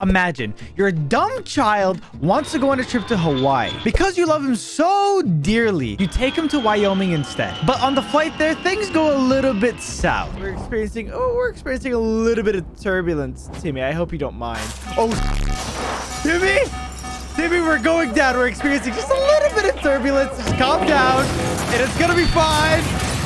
Imagine your dumb child wants to go on a trip to Hawaii. Because you love him so dearly, you take him to Wyoming instead. But on the flight there, things go a little bit south. We're experiencing a little bit of turbulence, Timmy. I hope you don't mind. Oh, Timmy, we're going down. We're experiencing just a little bit of turbulence. Just calm down, and it's gonna be fine.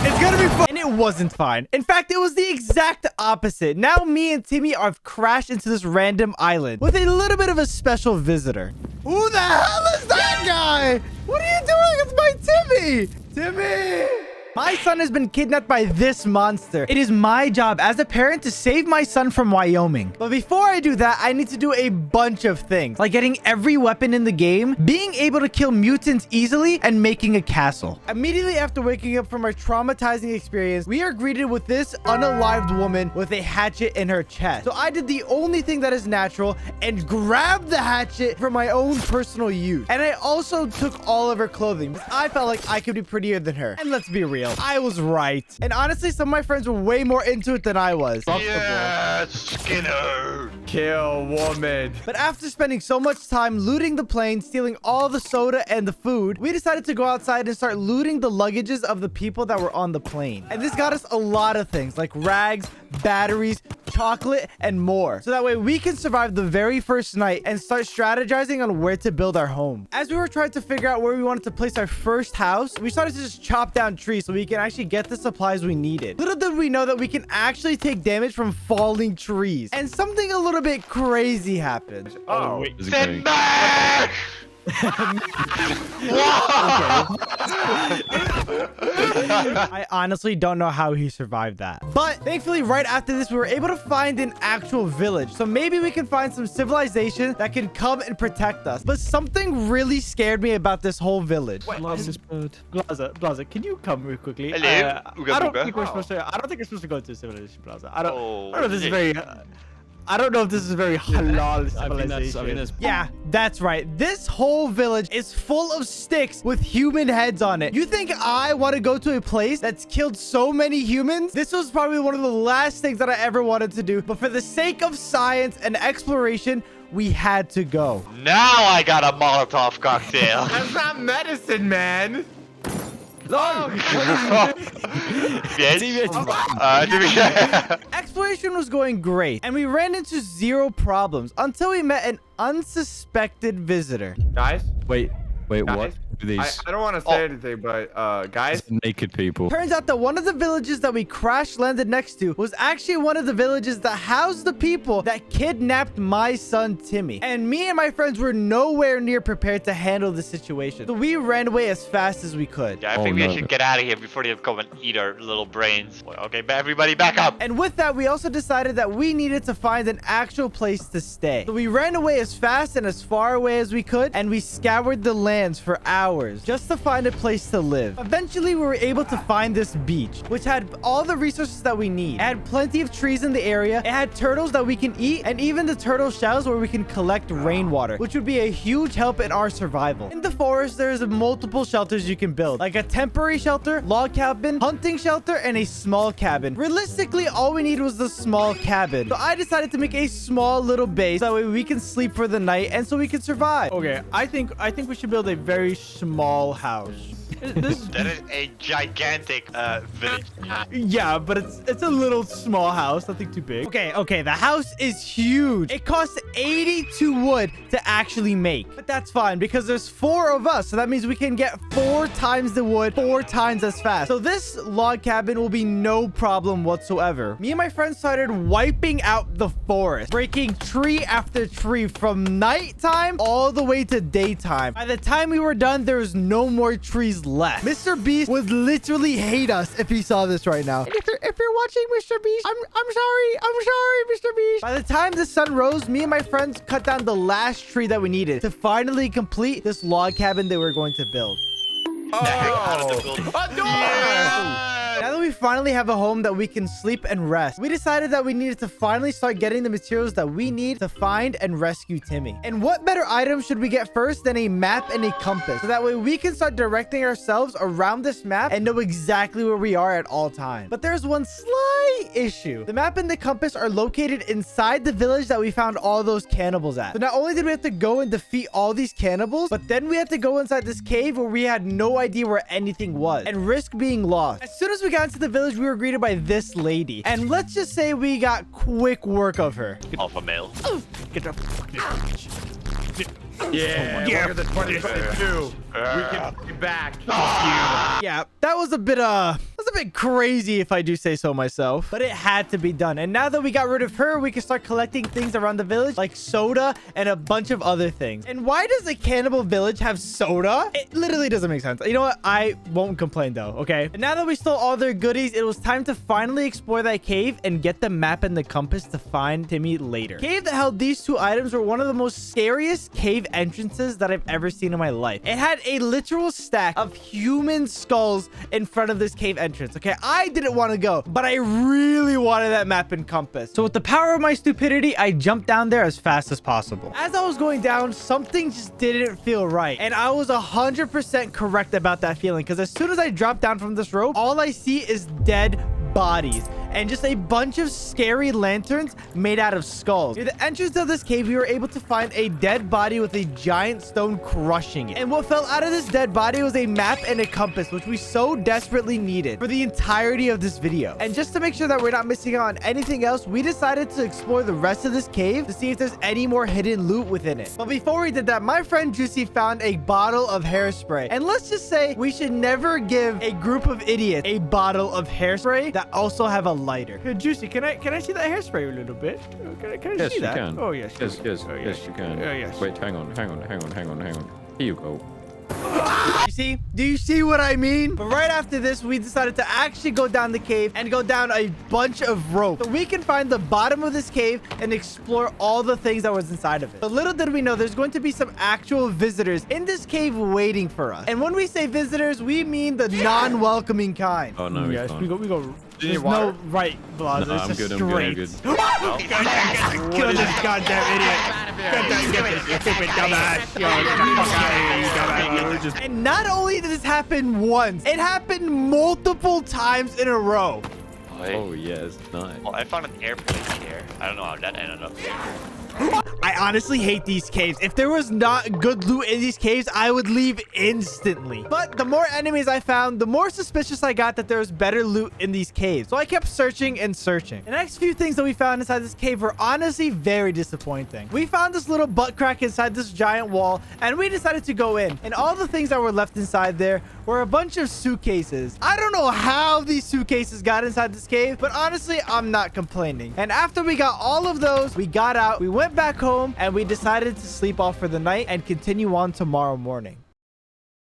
It's gonna be fun. And it wasn't fine. In fact, it was the exact opposite. Now me and Timmy have crashed into this random island with a little bit of a special visitor. Who the hell is that guy? What are you doing with my Timmy? Timmy! My son has been kidnapped by this monster. It is my job as a parent to save my son from Wyoming. But before I do that, I need to do a bunch of things, like getting every weapon in the game, being able to kill mutants easily, and making a castle. Immediately after waking up from our traumatizing experience, we are greeted with this unalived woman with a hatchet in her chest. So I did the only thing that is natural and grabbed the hatchet for my own personal use. And I also took all of her clothing because I felt like I could be prettier than her. And let's be real, I was right. And honestly, some of my friends were way more into it than I was. Yeah, Skinner. Kill woman. But after spending so much time looting the plane, stealing all the soda and the food, we decided to go outside and start looting the luggages of the people that were on the plane. And this got us a lot of things like rags, batteries, chocolate, and more. So that way we can survive the very first night and start strategizing on where to build our home. As we were trying to figure out where we wanted to place our first house, we started to just chop down trees so we can actually get the supplies we needed. Little did we know that we can actually take damage from falling trees. And something a little bit crazy happened. Oh, wait. I honestly don't know how he survived that. But thankfully, right after this, we were able to find an actual village. So maybe we can find some civilization that can come and protect us. But something really scared me about this whole village. I love this bird. Blaza, can you come real quickly? Hello. I don't think we're supposed to go to a civilization, Blaza. I don't know if this is very... I don't know if this is very halal civilization. Yeah, that's right. This whole village is full of sticks with human heads on it. You think I want to go to a place that's killed so many humans? This was probably one of the last things that I ever wanted to do. But for the sake of science and exploration, we had to go. Now I got a Molotov cocktail. That's not medicine, man. Exploration was going great, and we ran into zero problems until we met an unsuspected visitor. Guys? Wait, Guys, what? These I don't want to say anything, but guys, naked people. Turns out that one of the villages that we crash landed next to was actually one of the villages that housed the people that kidnapped my son Timmy. And me and my friends were nowhere near prepared to handle the situation. So we ran away as fast as we could. Yeah, I think we should get out of here before they come and eat our little brains. Okay, everybody back up. And with that, we also decided that we needed to find an actual place to stay. So we ran away as fast and as far away as we could, and we scoured the lands for hours just to find a place to live. Eventually, we were able to find this beach, which had all the resources that we need. It had plenty of trees in the area. It had turtles that we can eat, and even the turtle shells where we can collect rainwater, which would be a huge help in our survival. In the forest, there's multiple shelters you can build, like a temporary shelter, log cabin, hunting shelter, and a small cabin. Realistically, all we needed was the small cabin. So I decided to make a small little base so that way we can sleep for the night and so we can survive. Okay, I think we should build a very small house. That is a gigantic village. Yeah, but it's a little small house, nothing too big. Okay, the house is huge. It costs 82 wood to actually make. But that's fine because there's 4 of us, so that means we can get 4 times the wood 4 times as fast. So this log cabin will be no problem whatsoever. Me and my friends started wiping out the forest, breaking tree after tree from nighttime all the way to daytime. By the time we were done, there was no more trees left. Mr. Beast would literally hate us if he saw this right now. And if you're watching, Mr. Beast, I'm sorry, Mr. Beast. By the time the sun rose, me and my friends cut down the last tree that we needed to finally complete this log cabin that we're going to build. Out of the building. a door! Now that we finally have a home that we can sleep and rest, we decided that we needed to finally start getting the materials that we need to find and rescue Timmy. And what better item should we get first than a map and a compass? So that way we can start directing ourselves around this map and know exactly where we are at all times. But there's one slight issue. The map and the compass are located inside the village that we found all those cannibals at. So not only did we have to go and defeat all these cannibals, but then we had to go inside this cave where we had no idea where anything was and risk being lost. As soon as we got into the village, we were greeted by this lady. And let's just say we got quick work of her. Alpha male. Get the Yeah, Yeah. look at the 2022. We can be back. Yeah, that was a bit crazy if I do say so myself, but it had to be done. And now that we got rid of her, we can start collecting things around the village like soda and a bunch of other things. And why does a cannibal village have soda? It literally doesn't make sense. You know what? I won't complain though, okay? And now that we stole all their goodies, it was time to finally explore that cave and get the map and the compass to find Timmy later. Cave that held these two items were one of the most scariest cave entrances that I've ever seen in my life. It had a literal stack of human skulls in front of this cave entrance. Okay, I didn't want to go, but I really wanted that map and compass. So with the power of my stupidity, I jumped down there as fast as possible. As I was going down, something just didn't feel right. And I was 100% correct about that feeling, because as soon as I dropped down from this rope, all I see is dead bodies and just a bunch of scary lanterns made out of skulls. Near the entrance of this cave, we were able to find a dead body with a giant stone crushing it. And what fell out of this dead body was a map and a compass, which we so desperately needed for the entirety of this video. And just to make sure that we're not missing out on anything else, we decided to explore the rest of this cave to see if there's any more hidden loot within it. But before we did that, my friend Juicy found a bottle of hairspray. And let's just say we should never give a group of idiots a bottle of hairspray that also have a lighter. Hey, Juicy, can I see that hairspray a little bit? Can I Yes, see you that? can. Oh, yes. Yes, yes, Oh, yes, you can. yes. Wait, hang on. Here you go. You see? Do you see what I mean? But right after this, we decided to actually go down the cave and go down a bunch of rope so we can find the bottom of this cave and explore all the things that was inside of it. But little did we know, there's going to be some actual visitors in this cave waiting for us. And when we say visitors, we mean the non-welcoming kind. Oh, no, Yes, it's we fine. go. you There's need water? no right, Blaza. No, It's I'm just good, I'm straight. good, I'm good. Kill this goddamn idiot. Get this stupid dumbass. Yo, get the fuck out of here, you dumbass. And not only did this happen once, it happened multiple times in a row. Oh, yes, nice. Well, I found an airplane here. I don't know how that ended up here. I honestly hate these caves. If there was not good loot in these caves, I would leave instantly. But the more enemies I found, the more suspicious I got that there was better loot in these caves. So I kept searching and searching. The next few things that we found inside this cave were honestly very disappointing. We found this little butt crack inside this giant wall, and we decided to go in. And all the things that were left inside there were a bunch of suitcases. I don't know how these suitcases got inside this cave, but honestly, I'm not complaining. And after we got all of those, we got out, we went back home, and we decided to sleep off for the night and continue on tomorrow morning.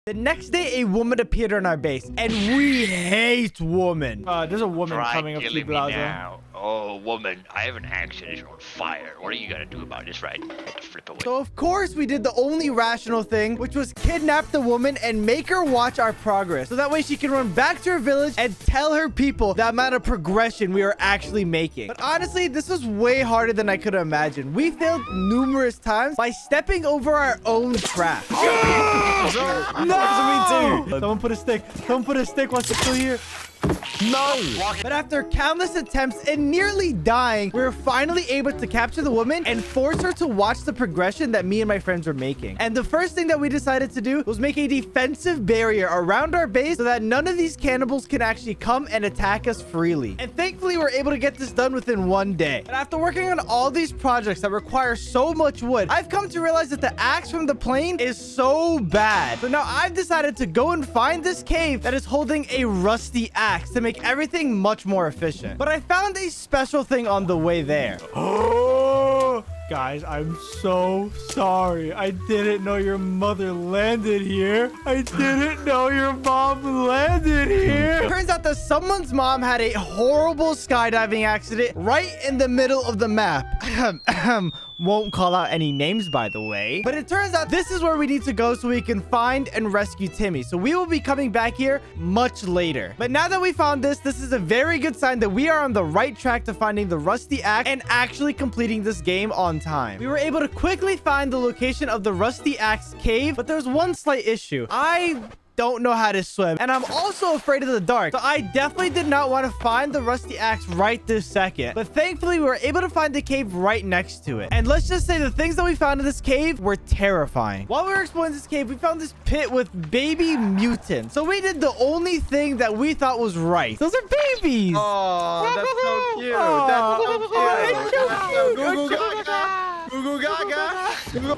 The next day, a woman appeared on our base, and we hate women. There's a woman Try coming up to you, killing me Blaza. now. Oh, woman, I have an axe that is on fire. What are you gonna do about this, right? I have to flip away. So, of course, we did the only rational thing, which was kidnap the woman and make her watch our progress. So that way she can run back to her village and tell her people the amount of progression we are actually making. But honestly, this was way harder than I could have imagined. We failed numerous times by stepping over our own trap. No! Someone put a stick. Someone put a stick while she's still here. No! But after countless attempts and nearly dying, we were finally able to capture the woman and force her to watch the progression that me and my friends were making. And the first thing that we decided to do was make a defensive barrier around our base so that none of these cannibals can actually come and attack us freely. And thankfully, we were able to get this done within one day. But after working on all these projects that require so much wood, I've come to realize that the axe from the plane is so bad. So now I've decided to go and find this cave that is holding a rusty axe to make everything much more efficient. But I found a special thing on the way there. Oh, guys, I'm so sorry. I didn't know your mother landed here. I didn't know your mom landed here. Turns out that someone's mom had a horrible skydiving accident right in the middle of the map. Won't call out any names, by the way. But it turns out this is where we need to go so we can find and rescue Timmy. So we will be coming back here much later. But now that we found this is a very good sign that we are on the right track to finding the rusty axe and actually completing this game on time. We were able to quickly find the location of the rusty axe cave, but there's one slight issue. I don't know how to swim, and I'm also afraid of the dark, so I definitely did not want to find the rusty axe right this second. But thankfully we were able to find the cave right next to it, and let's just say the things that we found in this cave were terrifying. While we were exploring this cave, we found this pit with baby mutants, so we did the only thing that we thought was right. Those are babies. Oh, that's so cute. Oh, That's so cute. Goo goo gaga. Goo goo gaga.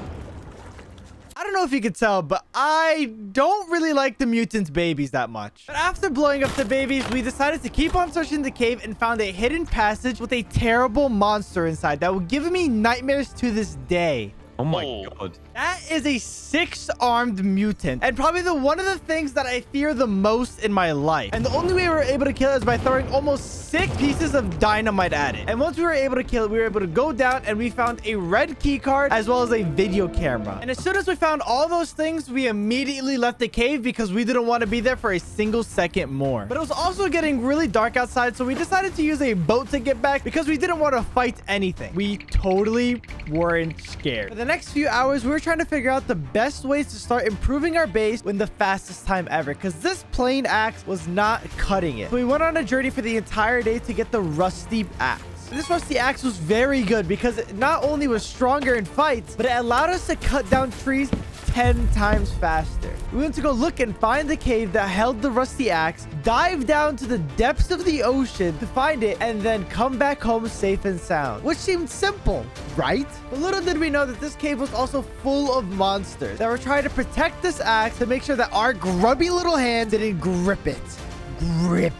I don't know if you could tell, but I don't really like the mutant babies that much. But after blowing up the babies, we decided to keep on searching the cave and found a hidden passage with a terrible monster inside that will give me nightmares to this day. Oh my god. That is a 6-armed mutant, and probably one of the things that I fear the most in my life. And the only way we were able to kill it is by throwing almost 6 pieces of dynamite at it. And once we were able to kill it, we were able to go down and we found a red key card as well as a video camera. And as soon as we found all those things, we immediately left the cave because we didn't want to be there for a single second more. But it was also getting really dark outside, so we decided to use a boat to get back because we didn't want to fight anything. We totally weren't scared. For the next few hours, we were trying to figure out the best ways to start improving our base in the fastest time ever, because this plain axe was not cutting it. So we went on a journey for the entire day to get the rusty axe. This rusty axe was very good because it not only was stronger in fights, but it allowed us to cut down trees 10 times faster. We went to go look and find the cave that held the rusty axe, dive down to the depths of the ocean to find it, and then come back home safe and sound, which seemed simple, right? But little did we know that this cave was also full of monsters that were trying to protect this axe to make sure that our grubby little hand didn't grip it. And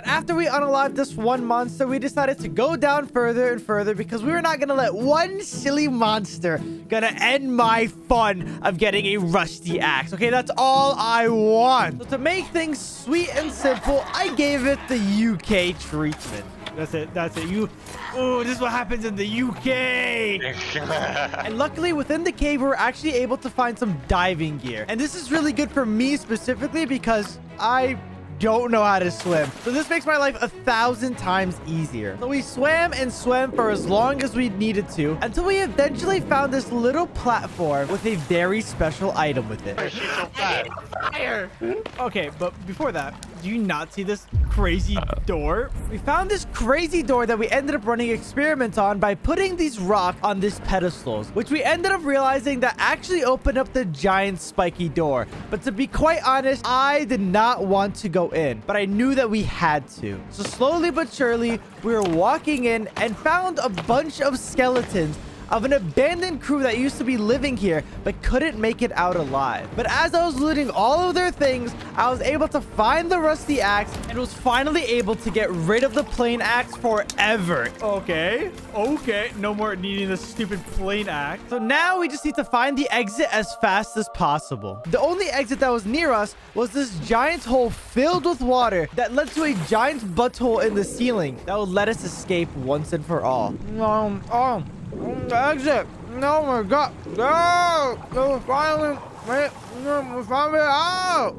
after we unalived this one monster, we decided to go down further and further because we were not gonna let one silly monster gonna end my fun of getting a rusty axe. Okay, that's all I want. So to make things sweet and simple, I gave it the UK treatment. That's it. Oh, this is what happens in the UK. And luckily, within the cave, we were actually able to find some diving gear. And this is really good for me specifically because I don't know how to swim, so this makes my life 1,000 times easier. So we swam and swam for as long as we needed to until we eventually found this little platform with a very special item with it. Fire. Okay, but before that, do you not see this crazy door? We found this crazy door that we ended up running experiments on by putting these rocks on these pedestals, which we ended up realizing that actually opened up the giant spiky door. But to be quite honest, I did not want to go in, but I knew that we had to. So slowly but surely, we were walking in and found a bunch of skeletons of an abandoned crew that used to be living here but couldn't make it out alive. But as I was looting all of their things, I was able to find the rusty axe and was finally able to get rid of the plain axe forever. Okay, no more needing this stupid plain axe. So now we just need to find the exit as fast as possible. The only exit that was near us was this giant hole filled with water that led to a giant butthole in the ceiling that would let us escape once and for all. The exit. No, my God. No, finally out.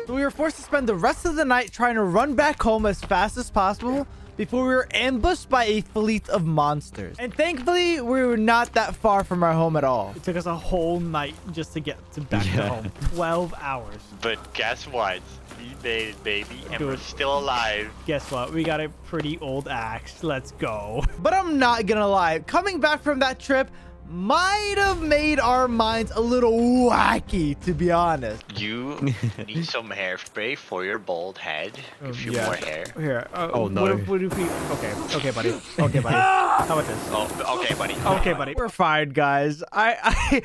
So we were forced to spend the rest of the night trying to run back home as fast as possible before we were ambushed by a fleet of monsters. And thankfully, we were not that far from our home at all. It took us a whole night just to get back to home. 12 hours. But guess what? We made it, baby, and Dude. we're still alive. Guess what? We got a pretty old axe. Let's go. But I'm not gonna lie. Coming back from that trip might have made our minds a little wacky, to be honest. You need some hairspray for your bald head. Give you more hair. Here. Oh, no. What if we... Okay, buddy. Okay, buddy. How about this? Oh, okay, buddy. Okay, buddy. We're fine, guys. I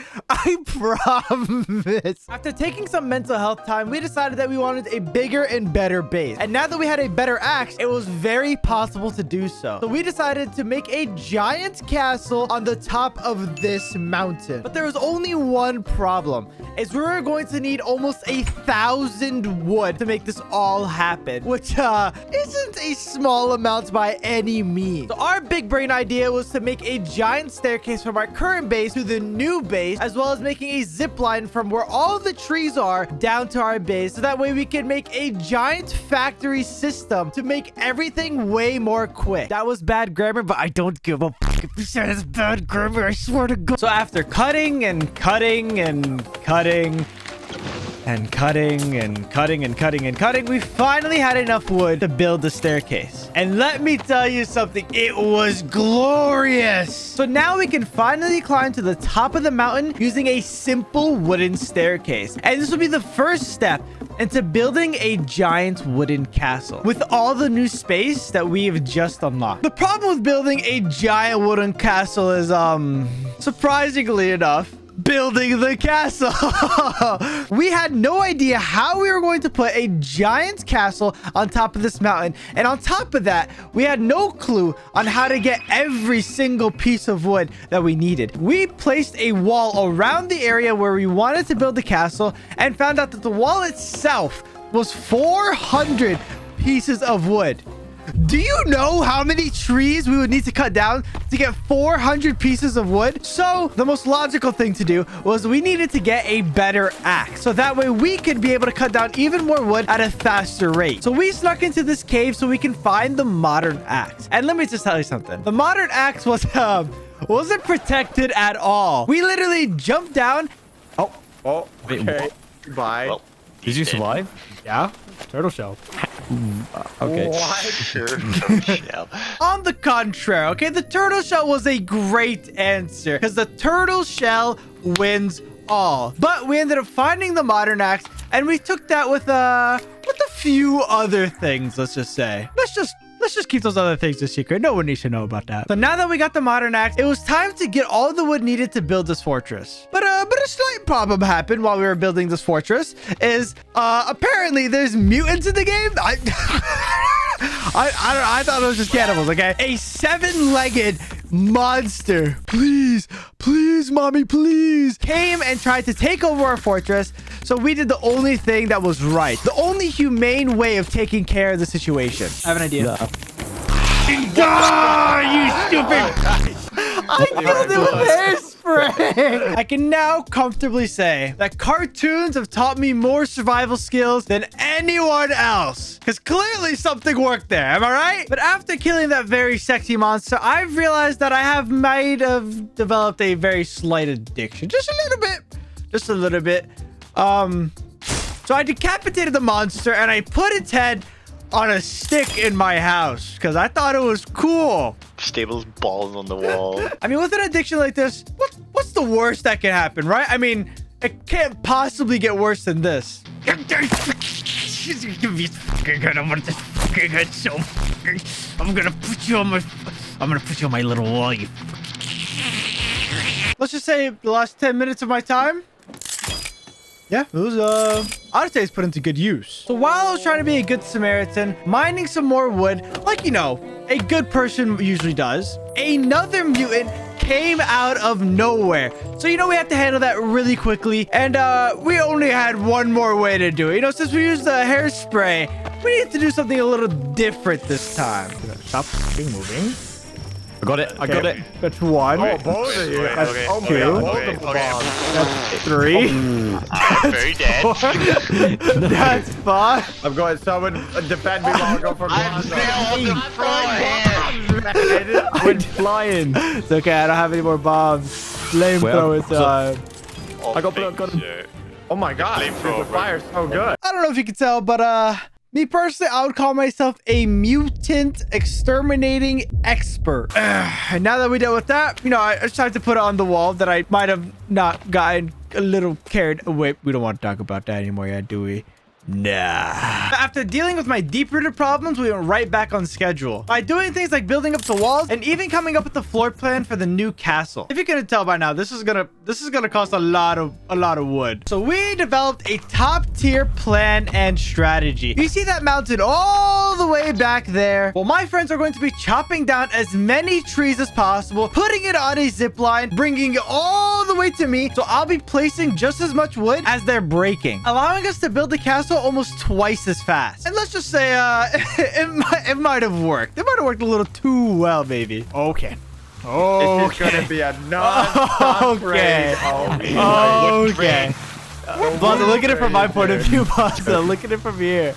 promise. After taking some mental health time, we decided that we wanted a bigger and better base. And now that we had a better axe, it was very possible to do so. So we decided to make a giant castle on the top of of this mountain. But there was only one problem, is we were going to need almost 1,000 wood to make this all happen, which isn't a small amount by any means. So our big brain idea was to make a giant staircase from our current base to the new base, as well as making a zip line from where all the trees are down to our base, so that way we can make a giant factory system to make everything way more quick. That was bad grammar, but I don't give a fuck if you said it's bad grammar, I swear to God. So after cutting and cutting and cutting and cutting and cutting and cutting and cutting, we finally had enough wood to build the staircase. And let me tell you something, it was glorious. So now we can finally climb to the top of the mountain using a simple wooden staircase. And this will be the first step into building a giant wooden castle with all the new space that we have just unlocked. The problem with building a giant wooden castle is, surprisingly enough, building the castle. We had no idea how we were going to put a giant castle on top of this mountain. And on top of that, we had no clue on how to get every single piece of wood that we needed. We placed a wall around the area where we wanted to build the castle and found out that the wall itself was 400 pieces of wood. Do you know how many trees we would need to cut down to get 400 pieces of wood? So the most logical thing to do was we needed to get a better axe, so that way we could be able to cut down even more wood at a faster rate. So we snuck into this cave so we can find the modern axe. And let me just tell you something. The modern axe wasn't protected at all. We literally jumped down. Oh, okay. Goodbye. Well, Did you survive? Yeah, turtle shell. Okay. Shell. On the contrary, okay, the turtle shell was a great answer because the turtle shell wins all. But we ended up finding the modern axe, and we took that with a few other things. Let's just say, let's just keep those other things a secret. No one needs to know about that. So now that we got the modern axe, it was time to get all the wood needed to build this fortress. But a slight problem happened while we were building this fortress. Is apparently there's mutants in the game. I thought it was just cannibals. Okay, a 7-legged monster. Please, mommy, please, came and tried to take over our fortress. So we did the only thing that was right, the only humane way of taking care of the situation. I have an idea. You stupid! I killed it with hairspray. I can now comfortably say that cartoons have taught me more survival skills than anyone else, because clearly something worked there. Am I right? But after killing that very sexy monster, I've realized that I might have developed a very slight addiction. Just a little bit. So I decapitated the monster and I put its head on a stick in my house because I thought it was cool. Stable's balls on the wall. I mean, with an addiction like this, what's the worst that can happen, right? I mean, it can't possibly get worse than this. I'm gonna put you on my little wall, you. Let's just say the last 10 minutes of my time. Yeah, it was, I'd say it's put into good use. So while I was trying to be a good Samaritan, mining some more wood, like, you know, a good person usually does, another mutant came out of nowhere. So, you know, we had to handle that really quickly. And, we only had one more way to do it. You know, since we used the hairspray, we need to do something a little different this time. Stop moving. I got it. I got it. That's one. Oh, both of you. That's Oh my two. God, both of them. That's three. I'm very dead. That's five. I'm going. Someone defend me while I go for I'm blonde. still on the front. We're flying. It's okay. I don't have any more bombs. Flamethrower time. I got him. Oh my God. Flamethrower. The fire's so good. I don't know if you can tell, but me personally, I would call myself a mutant exterminating expert. And now that we dealt with that, you know, I just tried to put it on the wall that I might have not gotten a little carried away. We don't want to talk about that anymore, yeah, do we? Nah. After dealing with my deep-rooted problems, we went right back on schedule by doing things like building up the walls and even coming up with the floor plan for the new castle. If you couldn't tell by now, this is gonna cost a lot of wood. So we developed a top-tier plan and strategy. You see that mountain all the way back there? Well, my friends are going to be chopping down as many trees as possible, putting it on a zip line, bringing it all the way to me. So I'll be placing just as much wood as they're breaking, allowing us to build the castle almost twice as fast. And let's just say it might have worked. It might have worked a little too well, maybe. Okay. This is gonna be a non-stop raid. Okay. Boss, look at it from my point of view, boss. Look at it from here.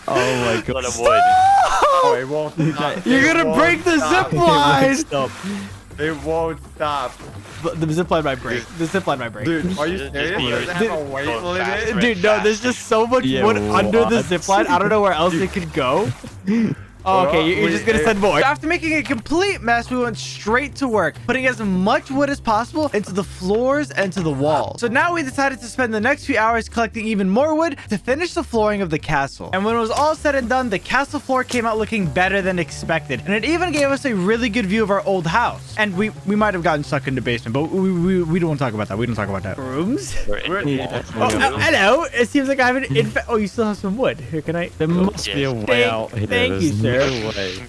Oh my god. A lot of wood. Oh, it won't stop. You're gonna break the zip line. Stop. It won't stop. The zip line might break. The zip line might break. Dude, are you serious? Does it have a weight limit? Dude, no, there's just so much wood under the zip line. I don't know where else it could go. Oh, okay, you're just gonna send more. After making a complete mess, we went straight to work, putting as much wood as possible into the floors and to the walls. So now we decided to spend the next few hours collecting even more wood to finish the flooring of the castle. And when it was all said and done, the castle floor came out looking better than expected. And it even gave us a really good view of our old house. And we might have gotten stuck in the basement, but we don't want to talk about that. We don't talk about that. Rooms? Hello. It seems like I have an oh, you still have some wood. Here, can I? There must be a way out here. Thank you, sir. No way.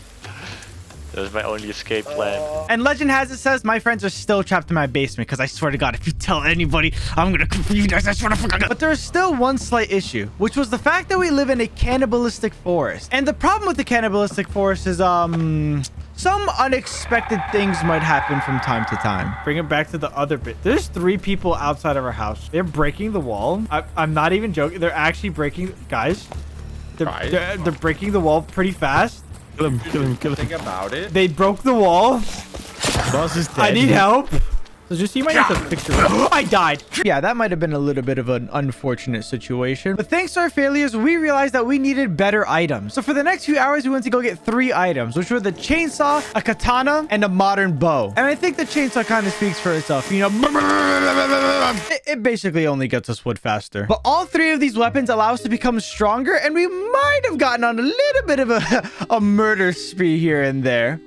That was my only escape plan. And legend has it says my friends are still trapped in my basement because I swear to God, if you tell anybody, I'm gonna confuse you guys. I swear to fuck. But there's still one slight issue, which was the fact that we live in a cannibalistic forest. And the problem with the cannibalistic forest is some unexpected things might happen from time to time. Bring it back to the other bit. There's 3 people outside of our house. They're breaking the wall. I'm not even joking. They're actually breaking, guys. They're breaking the wall pretty fast. Kill him. Think about it. They broke the wall. Boss is dead. I need help. So just you might have to fix it. I died. Yeah, that might have been a little bit of an unfortunate situation. But thanks to our failures, we realized that we needed better items. So for the next few hours, we went to go get 3 items, which were the chainsaw, a katana, and a modern bow. And I think the chainsaw kind of speaks for itself. You know, it basically only gets us wood faster. But all 3 of these weapons allow us to become stronger, and we might have gotten on a little bit of a murder spree here and there.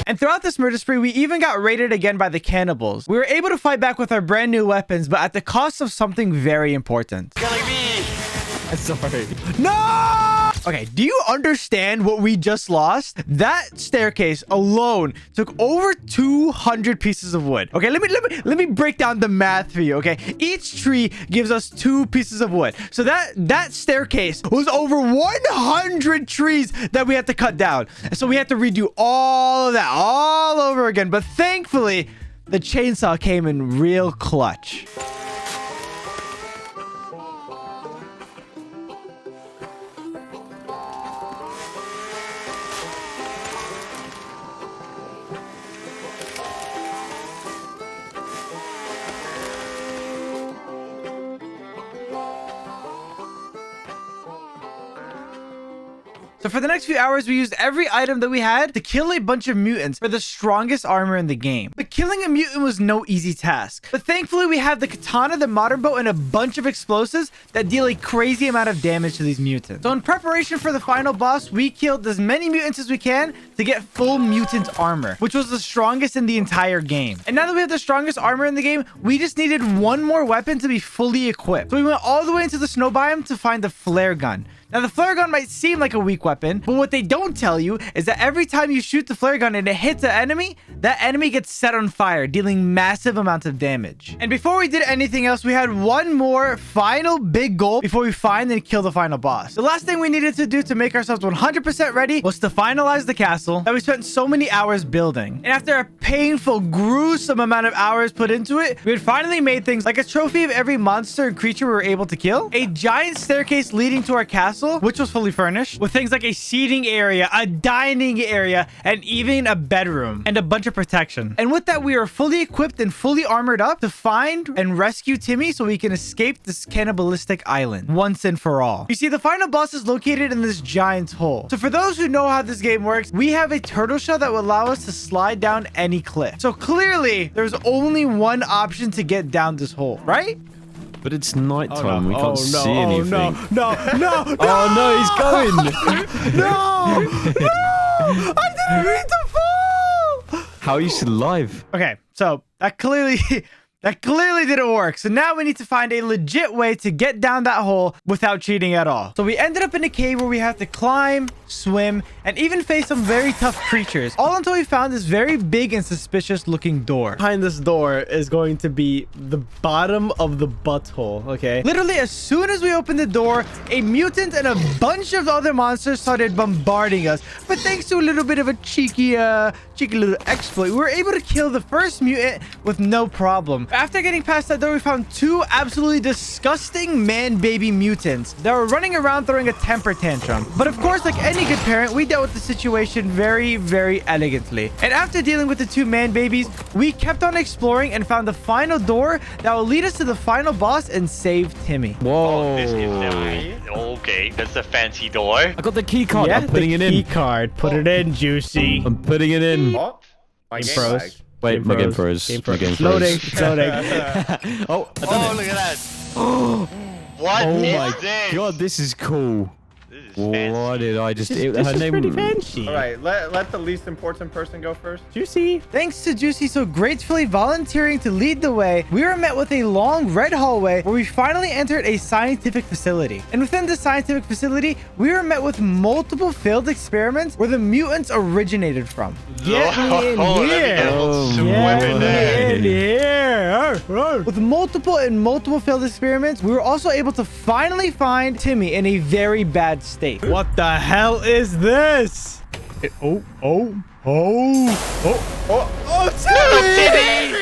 And throughout this murder spree, we even got raided again by the cannibals. We were able to fight back with our brand new weapons, but at the cost of something very important. Killing me! Sorry. No! Okay, do you understand what we just lost? That staircase alone took over 200 pieces of wood. Okay, let me break down the math for you, okay? Each tree gives us 2 pieces of wood. So that staircase was over 100 trees that we had to cut down. So we had to redo all of that all over again. But thankfully, the chainsaw came in real clutch. So for the next few hours, we used every item that we had to kill a bunch of mutants for the strongest armor in the game. But killing a mutant was no easy task. But thankfully, we have the katana, the modern bow, and a bunch of explosives that deal a crazy amount of damage to these mutants. So in preparation for the final boss, we killed as many mutants as we can to get full mutant armor, which was the strongest in the entire game. And now that we have the strongest armor in the game, we just needed one more weapon to be fully equipped. So we went all the way into the snow biome to find the flare gun. Now, the flare gun might seem like a weak weapon, but what they don't tell you is that every time you shoot the flare gun and it hits an enemy, that enemy gets set on fire, dealing massive amounts of damage. And before we did anything else, we had one more final big goal before we find and kill the final boss. The last thing we needed to do to make ourselves 100% ready was to finalize the castle that we spent so many hours building. And after a painful, gruesome amount of hours put into it, we had finally made things like a trophy of every monster and creature we were able to kill, a giant staircase leading to our castle, castle, which was fully furnished with things like a seating area, a dining area, and even a bedroom and a bunch of protection. And with that, we are fully equipped and fully armored up to find and rescue Timmy so we can escape this cannibalistic island once and for all. You see, the final boss is located in this giant's hole. So for those who know how this game works, we have a turtle shell that will allow us to slide down any cliff. So clearly, there's only one option to get down this hole, right? But it's nighttime. We can't see anything. No. Oh no, he's going. No! I didn't mean to fall! How are you still alive? Okay, so that clearly didn't work. So now we need to find a legit way to get down that hole without cheating at all. So we ended up in a cave where we have to climb, swim, and even face some very tough creatures. All until we found this very big and suspicious looking door. Behind this door is going to be the bottom of the butthole, okay? Literally, as soon as we opened the door, a mutant and a bunch of other monsters started bombarding us. But thanks to a little bit of a cheeky little exploit, we were able to kill the first mutant with no problem. After getting past that door, we found two absolutely disgusting man-baby mutants that were running around throwing a temper tantrum. But of course, like any good parent, we dealt with the situation very, very elegantly. And after dealing with the two man-babies, we kept on exploring and found the final door that will lead us to the final boss and save Timmy. Whoa. Oh, this is nice. Okay, that's a fancy door. I got the key card. I'm putting it Key in. card. Put it in, Juicy. I'm putting it in. Oh, my game froze. lagged. Wait, my game froze. My game Loading. froze. Loading. Oh, I done Oh, it. look at that. What Oh is my this? god, this is cool. This is fancy. What did I just... This her is name... pretty fancy. All right, let the least important person go first. Juicy. Thanks to Juicy so gracefully volunteering to lead the way, we were met with a long red hallway where we finally entered a scientific facility. And within this scientific facility, we were met with multiple failed experiments where the mutants originated from. Get me in let me here. get a little Oh, swim Get in me there. in here. With multiple failed experiments, we were also able to finally find Timmy in a very bad state. What the hell is this? Oh, Timmy!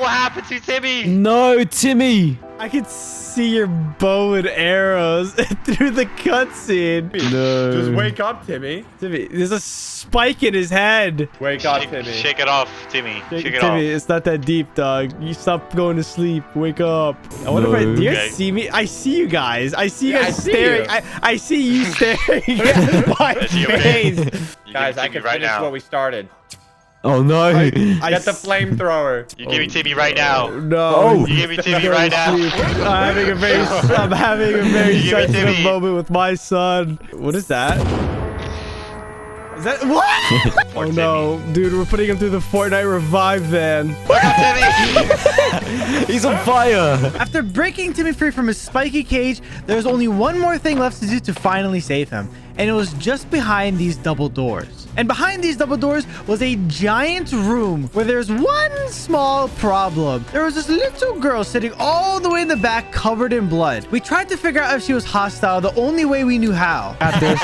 What happened to Timmy? No, Timmy! I can see your bow and arrows through the cutscene. No. Just wake up, Timmy. Timmy, there's a spike in his head. Wake up, Timmy. Shake it off, Timmy. Shake it Timmy, off. it's not that deep, dog. You stop going to sleep. Wake up. I wonder if No. do you Okay. guys see me? I see you guys. I see you Yeah, guys I see staring. you. I see you staring at my Is he okay? face. You Guys, give I me can Timmy right finish now. what we started. Oh no. I Get the s- flamethrower. You give me Timmy right now. No. Oh. You give me Timmy right now. I'm having a very You give me sensitive Timmy. moment with my son. What is that? Is that what? Poor Oh no, dude, we're putting him through the Fortnite revive van. Look at Timmy! He's on fire. After breaking Timmy free from his spiky cage, there's only one more thing left to do to finally save him. And it was just behind these double doors. And behind these double doors was a giant room where there's one small problem. There was this little girl sitting all the way in the back covered in blood. We tried to figure out if she was hostile the only way we knew how. Got this.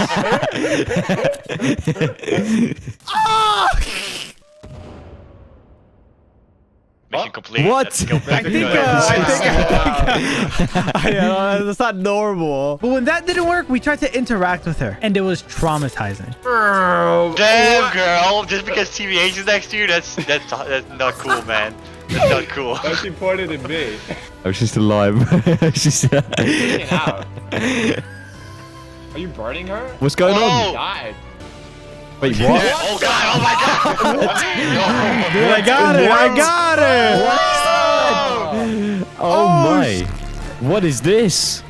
Mission complete. What? Let's go back I to think, that's not normal. But when that didn't work, we tried to interact with her. And it was traumatizing. Damn, girl. Just because TVH is next to you, that's not cool, man. That's not cool. Oh, she pointed at me. Oh, she's still alive. she's... Get out. Are you burning her? What's going Whoa. on? Died. Wait, what? Oh god! Oh my god! Dude, I got it. I got it. Oh my. What is this?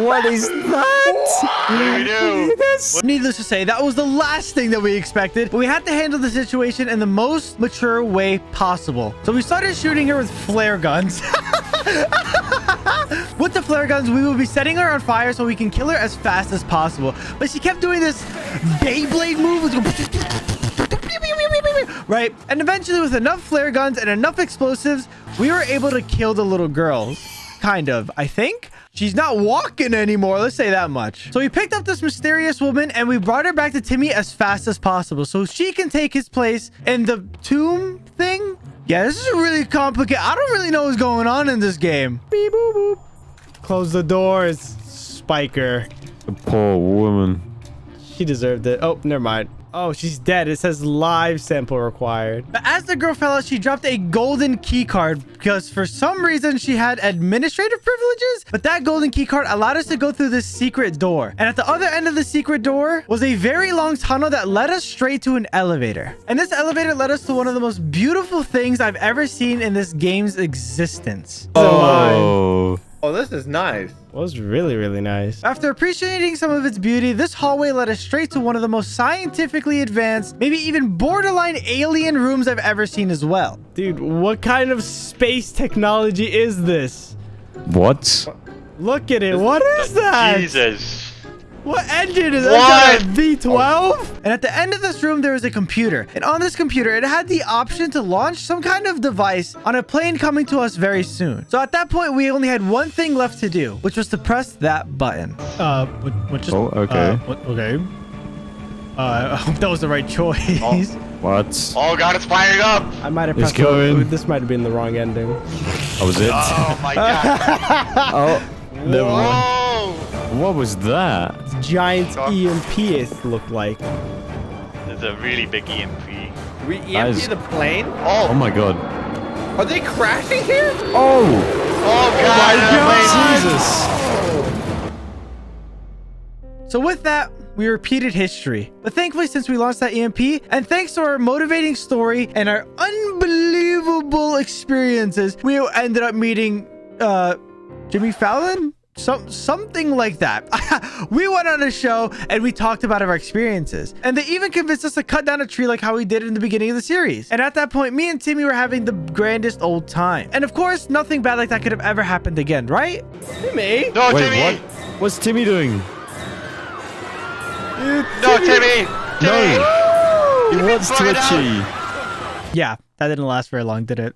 What is that? What do we do? Needless to say, that was the last thing that we expected. But we had to handle the situation in the most mature way possible. So we started shooting her with flare guns. With the flare guns, we will be setting her on fire so we can kill her as fast as possible. But she kept doing this Beyblade move. Right? And eventually, with enough flare guns and enough explosives, we were able to kill the little girls. Kind of, I think. She's not walking anymore. Let's say that much. So we picked up this mysterious woman and we brought her back to Timmy as fast as possible so she can take his place in the tomb thing. Yeah, this is really complicated. I don't really know what's going on in this game. Beep, boop, boop. Close the doors, Spiker. The poor woman. She deserved it. Oh, never mind. Oh, she's dead. It says live sample required. But as the girl fell out, she dropped a golden key card because for some reason she had administrative privileges. But that golden key card allowed us to go through this secret door. And at the other end of the secret door was a very long tunnel that led us straight to an elevator. And this elevator led us to one of the most beautiful things I've ever seen in this game's existence. Oh. Oh, this is nice. Was really, really nice. After appreciating some of its beauty, this hallway led us straight to one of the most scientifically advanced, maybe even borderline alien rooms I've ever seen as well. Dude, what kind of space technology is this? What? Look at it. What is that? Jesus. What engine is What? that? A V12? And at the end of this room, there was a computer. And on this computer, it had the option to launch some kind of device on a plane coming to us very soon. So at that point, we only had one thing left to do, which was to press that button. What just... Oh, okay. Okay. I hope that was the right choice. Oh. What? Oh god, it's firing up. I might have It's pressed... going. This might have been the wrong ending. That was it. Oh my god. Oh. Never mind. Whoa. What was that? Giant Oh. EMP it looked like. There's a really big EMP. We That empty is- the plane? Oh Oh. my god. Are they crashing here? Oh! Oh god. Jesus! So with that, we repeated history. But thankfully, since we launched that EMP, and thanks to our motivating story and our unbelievable experiences, we ended up meeting, Jimmy Fallon? Something like that. We went on a show and we talked about our experiences. And they even convinced us to cut down a tree like how we did in the beginning of the series. And at that point, me and Timmy were having the grandest old time. And of course, nothing bad like that could have ever happened again, right? Timmy? No, Wait, Timmy. what? What's Timmy doing? No, Timmy. Timmy. No! He wants Throw it out. Twitchy. Yeah, that didn't last very long, did it?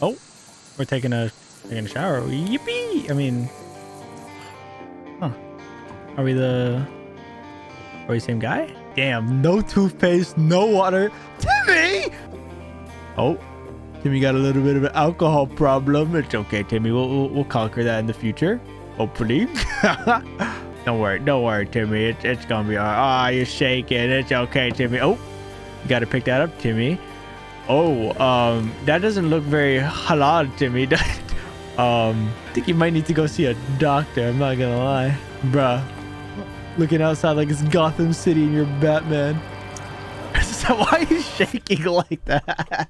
Oh, we're taking a shower. Yippee! I mean, huh? Are we the same guy? Damn, no toothpaste, no water. Timmy! Oh, Timmy got a little bit of an alcohol problem. It's okay, Timmy. We'll conquer that in the future, hopefully. Don't worry, Timmy. It's gonna be alright. Ah, you're shaking. It's okay, Timmy. Oh, you gotta pick that up, Timmy. Oh, that doesn't look very halal, Timmy. I think you might need to go see a doctor. I'm not gonna lie, bruh. Looking outside like it's Gotham City and you're Batman. Why are you shaking like that?